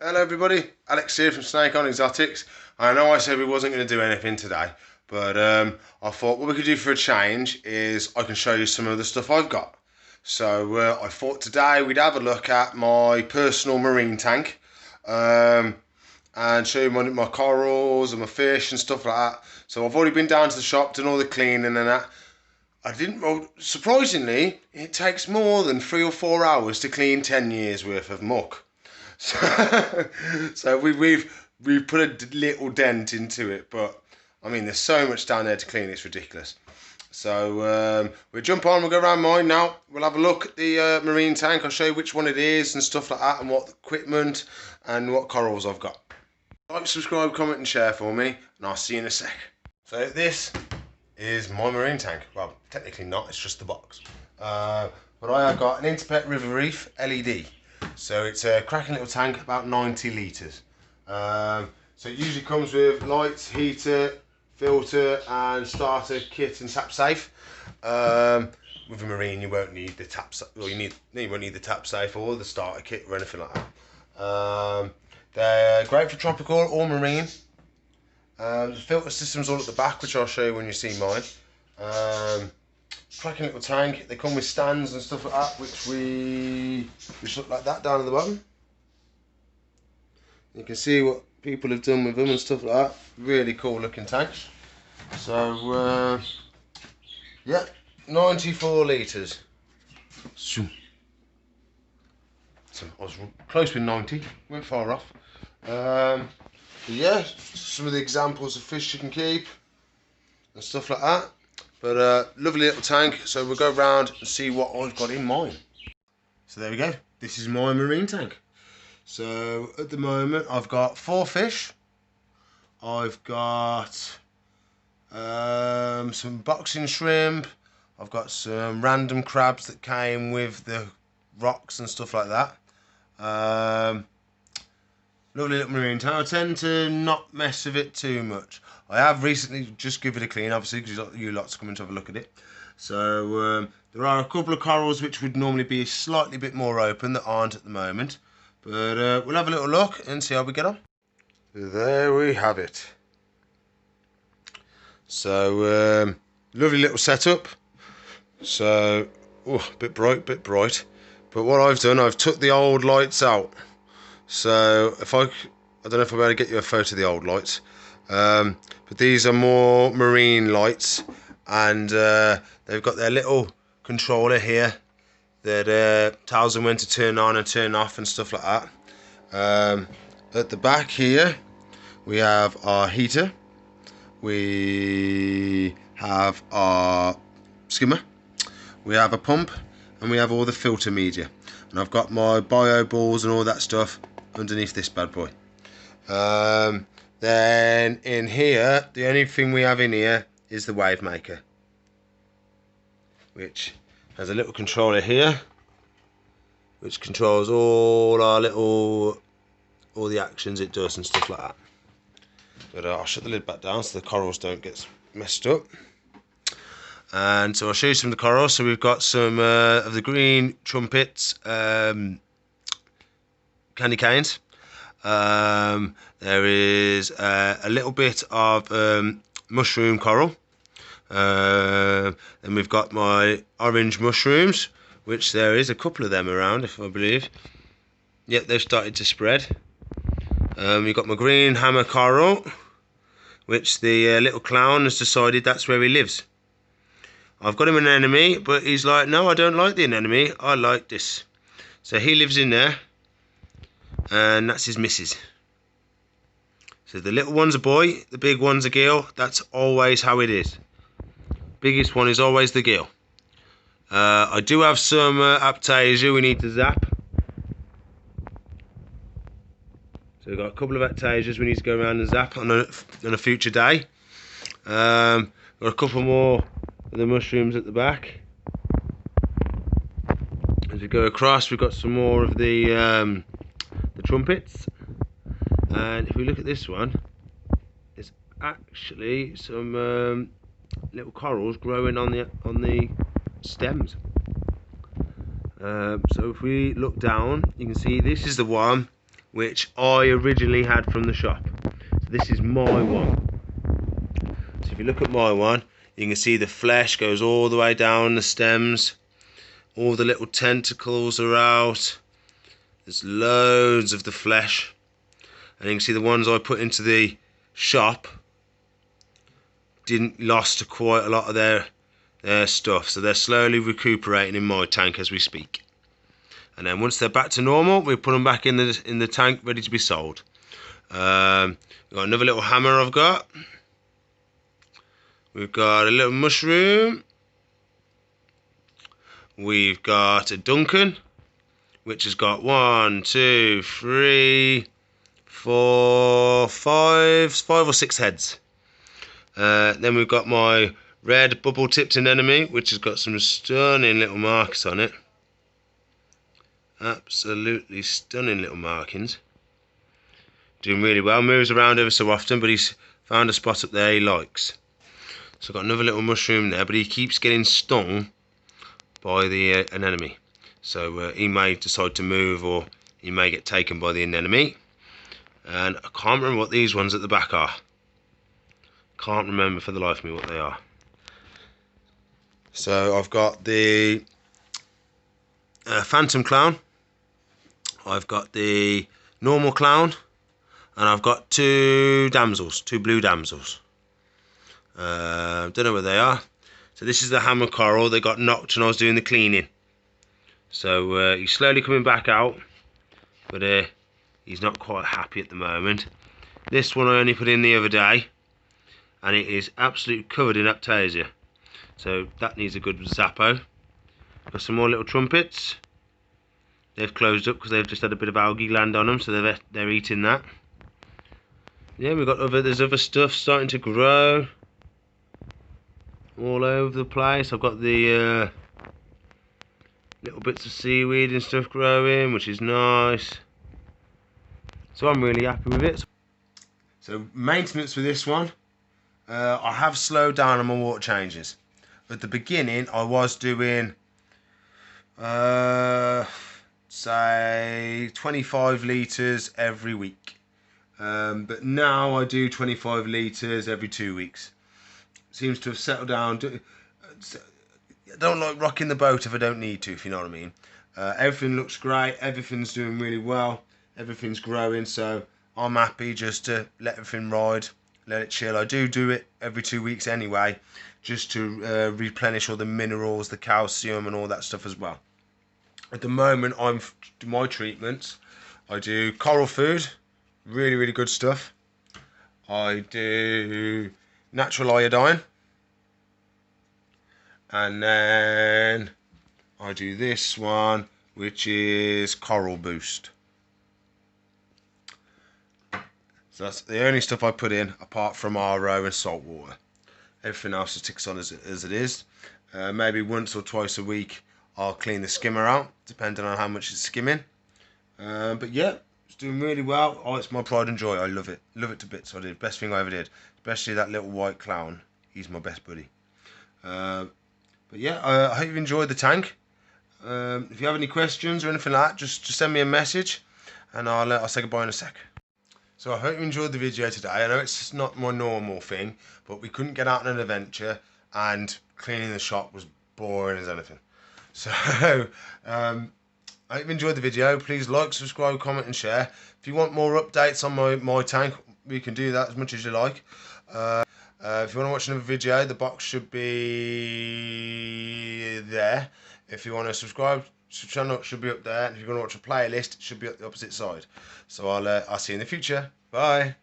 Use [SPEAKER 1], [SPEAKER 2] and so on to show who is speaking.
[SPEAKER 1] Hello everybody, Alex here from Snake On Exotics. I know I said we wasn't going to do anything today, but I thought what we could do for a change is I can show you some of the stuff I've got. So I thought today we'd have a look at my personal marine tank and show you my corals and my fish and stuff like that. So I've already been down to the shop, done all the cleaning and that. Well, surprisingly, it takes more than 3 or 4 hours to clean 10 years worth of muck. So we've put a little dent into it, but I mean there's so much down there to clean, it's ridiculous. So we'll jump on, we'll go around mine now, we'll have a look at the marine tank, I'll show you which one it is and stuff like that, and what equipment and what corals I've got. Like, subscribe, comment and share for me, and I'll see you in a sec. So this is my marine tank. Well, technically not, it's just the box. But I have got an Interpet River Reef LED. So it's a cracking little tank, about 90 litres. So it usually comes with lights, heater, filter and starter kit and tap safe. With a marine you won't need the tap safe, well you won't need the tap safe or the starter kit or anything like that. They're great for tropical or marine. The filter system's all at the back, which I'll show you when you see mine. Cracking little tank. They come with stands and stuff like that, which look like that down at the bottom. You can see what people have done with them and stuff like that. Really cool looking tanks. So yeah, 94 litres. So I was close with 90, went far off. Yeah, some of the examples of fish you can keep and stuff like that. But lovely little tank, so we'll go around and see what I've got in mine. So there we go, this is my marine tank. So at the moment I've got 4 fish. I've got some boxing shrimp. I've got some random crabs that came with the rocks and stuff like that. Lovely little marine tank. I tend to not mess with it too much. I have recently just given it a clean, obviously, because you lots coming to have a look at it. So there are a couple of corals which would normally be slightly bit more open that aren't at the moment. But we'll have a little look and see how we get on. There we have it. So lovely little setup. So bit bright. But what I've done, I've took the old lights out. So I don't know if I'll be able to get you a photo of the old lights, but these are more marine lights, and they've got their little controller here that tells them when to turn on and turn off and stuff like that. At the back here we have our heater, we have our skimmer, we have a pump, and we have all the filter media. And I've got my bio balls and all that stuff underneath this bad boy. Then in here, the only thing we have in here is the wave maker, which has a little controller here, which controls all the actions it does and stuff like that. But I'll shut the lid back down so the corals don't get messed up. And so I'll show you some of the corals. So we've got some of the green trumpets, candy canes. There is a little bit of mushroom coral. Then we've got my orange mushrooms, which there is a couple of them around, if I believe. Yep, they've started to spread. We've got my green hammer coral, which the little clown has decided that's where he lives. I've got him an anemone, but he's like, no, I don't like the anemone, I like this. So he lives in there, and that's his missus. So the little one's a boy, the big one's a girl. That's always how it is. Biggest one is always the girl. I do have some aptasia we need to zap. So we've got a couple of aptasias we need to go around and zap on a future day. Got a couple more of the mushrooms at the back. As we go across, we've got some more of the trumpets. And if we look at this one, there's actually some little corals growing on the stems. So if we look down, you can see this is the one which I originally had from the shop. So this is my one. So if you look at my one, you can see the flesh goes all the way down the stems. All the little tentacles are out. There's loads of the flesh. And you can see the ones I put into the shop didn't lost quite a lot of their stuff. So they're slowly recuperating in my tank as we speak. And then once they're back to normal, we put them back in the tank ready to be sold. We've got another little hammer I've got. We've got a little mushroom. We've got a Duncan, which has got 1, 2, 3, 4, 5 or 6 heads. Then we've got my red bubble-tipped anemone, which has got some stunning little marks on it. Absolutely stunning little markings. Doing really well. Moves around ever so often, but he's found a spot up there he likes. So I've got another little mushroom there, but he keeps getting stung by the anemone. So he may decide to move, or he may get taken by the anemone. And I can't remember what these ones at the back are. Can't remember for the life of me what they are. So I've got the phantom clown. I've got the normal clown. And I've got 2 damsels, 2 blue damsels. Don't know where they are. So this is the hammer coral. They got knocked when I was doing the cleaning. So he's slowly coming back out, but he's not quite happy at the moment. This one I only put in the other day, and it is absolutely covered in Aptasia. So that needs a good zappo. Got some more little trumpets. They've closed up because they've just had a bit of algae land on them, so they're eating that. Yeah, there's other stuff starting to grow all over the place. I've got the little bits of seaweed and stuff growing, which is nice. So I'm really happy with it. So maintenance for this one, I have slowed down on my water changes. At the beginning, I was doing say 25 litres every week. But now I do 25 litres every 2 weeks. Seems to have settled down. I don't like rocking the boat if I don't need to, if you know what I mean. Everything looks great. Everything's doing really well. Everything's growing, so I'm happy just to let everything ride, let it chill. I do it every 2 weeks anyway, just to replenish all the minerals, the calcium and all that stuff as well. At the moment, I'm doing my treatments. I do coral food. Really, really good stuff. I do natural iodine. And then I do this one, which is Coral Boost. So that's the only stuff I put in, apart from RO and salt water. Everything else just ticks on as it is. Maybe once or twice a week, I'll clean the skimmer out, depending on how much it's skimming. But yeah. It's doing really well. Oh, it's my pride and joy. I love it. Love it to bits. I did. Best thing I ever did. Especially that little white clown. He's my best buddy. But yeah, I hope you enjoyed the tank. If you have any questions or anything like that, just send me a message, and I'll say goodbye in a sec. So I hope you enjoyed the video today. I know it's not my normal thing, but we couldn't get out on an adventure, and cleaning the shop was boring as anything. So I hope you enjoyed the video. Please like, subscribe, comment and share. If you want more updates on my tank, we can do that as much as you like. If you want to watch another video, the box should be there. If you want to subscribe to the channel, it should be up there. And if you want to watch a playlist, it should be up the opposite side. So I'll see you in the future. Bye.